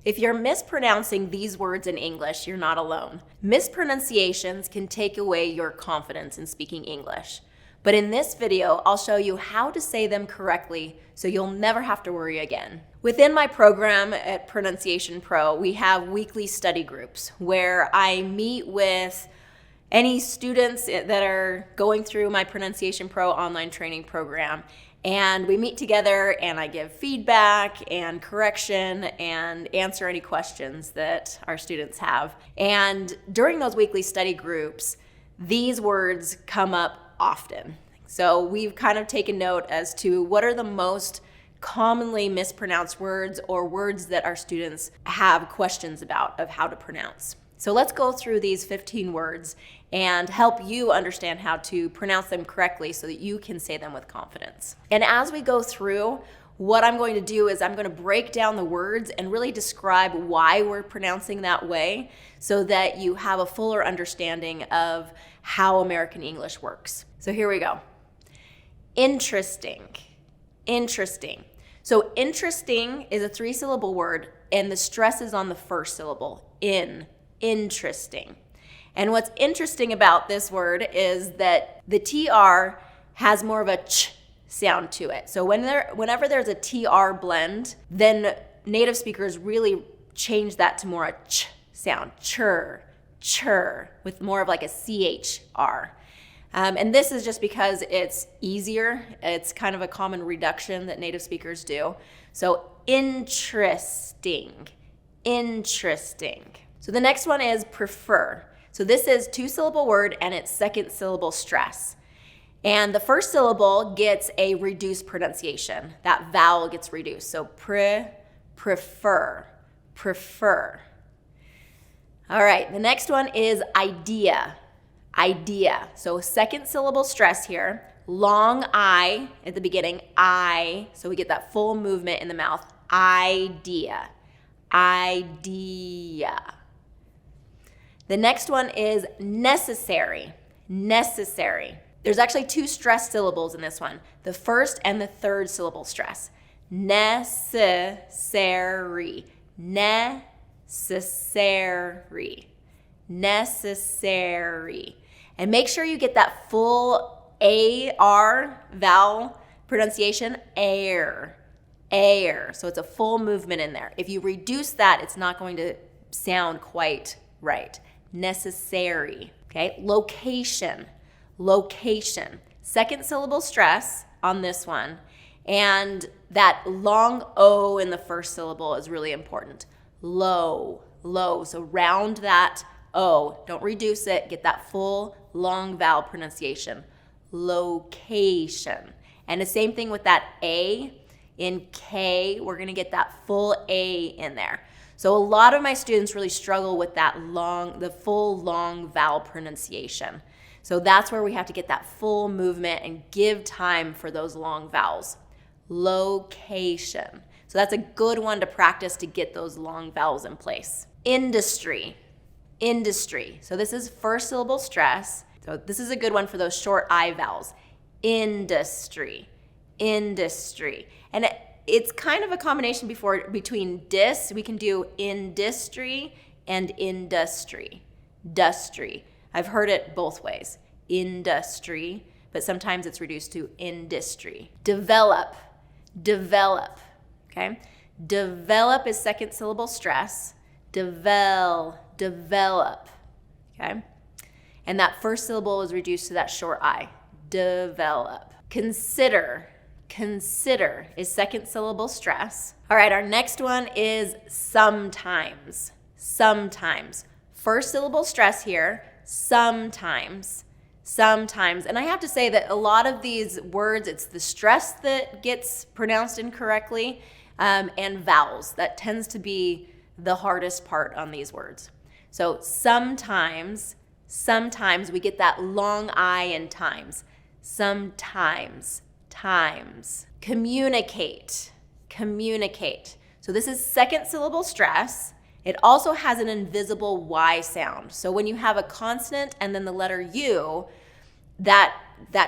If you're mispronouncing these words in English, you're not alone. Mispronunciations can take away your confidence in speaking English. But in this video, I'll show you how to say them correctly so you'll never have to worry again. Within my program at Pronunciation Pro, we have weekly study groups where I meet with any students that are going through my Pronunciation Pro online training program. And we meet together and I give feedback and correction and answer any questions that our students have. And during those weekly study groups, these words come up often. So we've kind of taken note as to what are the most commonly mispronounced words or words that our students have questions about of how to pronounce. So let's go through these 15 words and help you understand how to pronounce them correctly so that you can say them with confidence. And as we go through, what I'm going to do is I'm going to break down the words and really describe why we're pronouncing that way so that you have a fuller understanding of how American English works. So here we go. In-tris-ting. In-tris-ting. So in-tris-ting is a 3-syllable word and the stress is on the first syllable, in-tris-ting. And what's interesting about this word is that the TR has more of a ch sound to it. So whenever there's a TR blend, then native speakers really change that to more a ch sound, chur, with more of like a CHR. And this is just because it's easier. It's kind of a common reduction that native speakers do. So interesting, interesting. So the next one is pree-fer. So this is 2-syllable word and it's 2nd syllable stress. And the first syllable gets a reduced pronunciation. That vowel gets reduced. So pree-fer. All right, the next one is I-deeu. So 2nd syllable stress here. Long I at the beginning, I. So we get that full movement in the mouth. I-deeu. The next one is necessary. There's actually 2 stress syllables in this one. The first and the 3rd syllable stress. Necessary. And make sure you get that full AR vowel pronunciation, air. So it's a full movement in there. If you reduce that, it's not going to sound quite right. Necessary, okay? Location. 2nd syllable stress on this one. And that long O in the first syllable is really important. Low. So round that O. Don't reduce it. Get that full long vowel pronunciation. Location. And the same thing with that A in K. We're going to get that full A in there. So a lot of my students really struggle with that the full long vowel pronunciation. So that's where we have to get that full movement and give time for those long vowels. Location. So that's a good one to practice to get those long vowels in place. Industry. So this is 1st syllable stress. So this is a good one for those short I vowels. Industry. And it's kind of a combination between dis, we can do industry and industry. I've heard it both ways. Industry, but sometimes it's reduced to industry. Develop. Okay? Develop is 2nd syllable stress. Develop. Okay? And that first syllable is reduced to that short I. Develop. Consider is 2nd syllable stress. All right, our next one is sometimes. 1st syllable stress here, sometimes. And I have to say that a lot of these words, it's the stress that gets pronounced incorrectly and vowels. That tends to be the hardest part on these words. So sometimes we get that long I in times. Sometimes. Communicate. So this is 2nd syllable stress. It also has an invisible Y sound. So when you have a consonant and then the letter U, that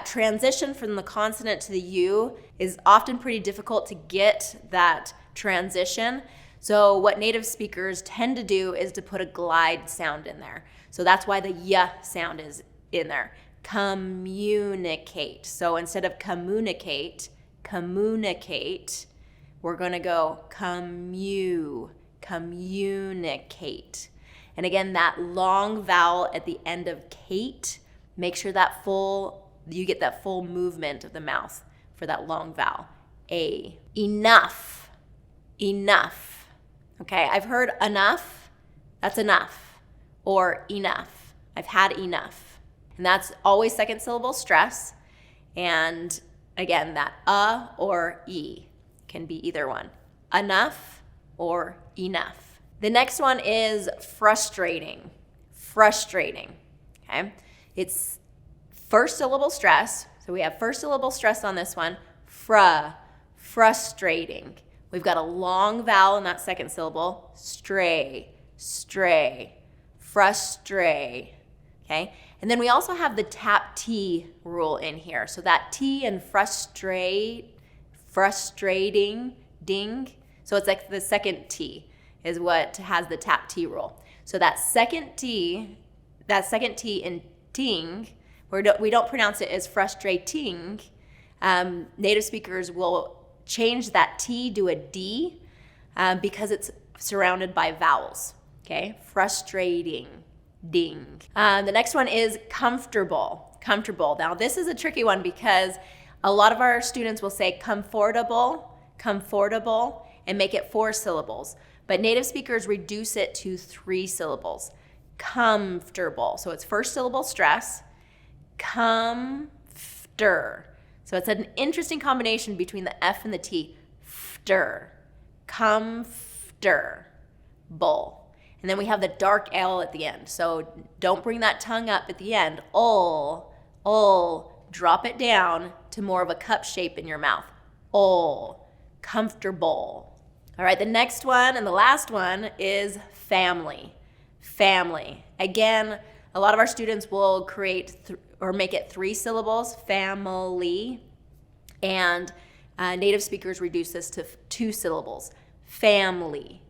transition from the consonant to the U is often pretty difficult to get that transition. So what native speakers tend to do is to put a glide sound in there. So that's why the y sound is in there. Communicate. So instead of communicate, we're going to go communicate. And again, that long vowel at the end of kate, make sure that you get that full movement of the mouth for that long vowel. A. Enough. Enough. Okay, I've heard enough, that's enough. Or enough, I've had enough. And that's always second syllable stress. And again, that or e can be either one. Enough or enough. The next one is frustrating. Frustrating, okay? It's first syllable stress. So we have first syllable stress on this one. Frustrating. We've got a long vowel in that second syllable. Stray, frustrate, okay? And then we also have the tap T rule in here. So that T in frustrating, ding. So it's like the second T is what has the tap T rule. So that second T in ting, we don't pronounce it as frustrating. Native speakers will change that T to a D because it's surrounded by vowels, okay? Frustrating, ding. The next one is comfortable. Now this is a tricky one because a lot of our students will say comfortable, and make it 4 syllables. But native speakers reduce it to 3 syllables. Comfortable. So it's first syllable stress. Kum-fter. So it's an interesting combination between the F and the T. Fter. Kum-fter-bul. And then we have the dark L at the end. So don't bring that tongue up at the end. Ul. Drop it down to more of a cup shape in your mouth. Ul. Comfortable. All right, the next one and the last one is family. Family. Again, a lot of our students will create or make it 3 syllables, family, and native speakers reduce this to 2 syllables, family.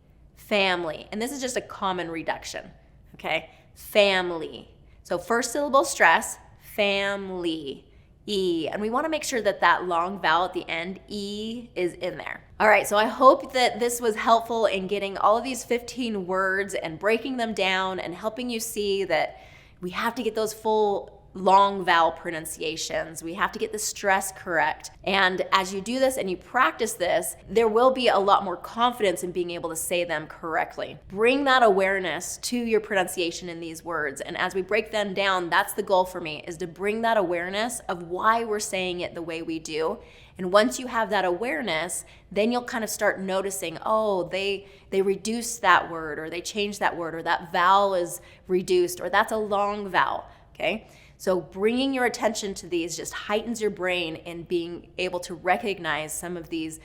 And this is just a common reduction, okay? Family. So first syllable stress, family. E. And we want to make sure that that long vowel at the end, E, is in there. All right, so I hope that this was helpful in getting all of these 15 words and breaking them down and helping you see that we have to get those full long vowel pronunciations. We have to get the stress correct. And as you do this and you practice this, there will be a lot more confidence in being able to say them correctly. Bring that awareness to your pronunciation in these words. And as we break them down, that's the goal for me, is to bring that awareness of why we're saying it the way we do. And once you have that awareness, then you'll kind of start noticing, oh, they reduced that word, or they changed that word, or that vowel is reduced, or that's a long vowel, okay? So bringing your attention to these just heightens your brain in being able to recognize some of these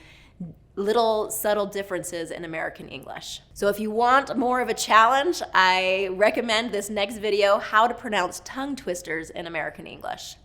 little subtle differences in American English. So if you want more of a challenge, I recommend this next video, How to Pronounce Tongue Twisters in American English.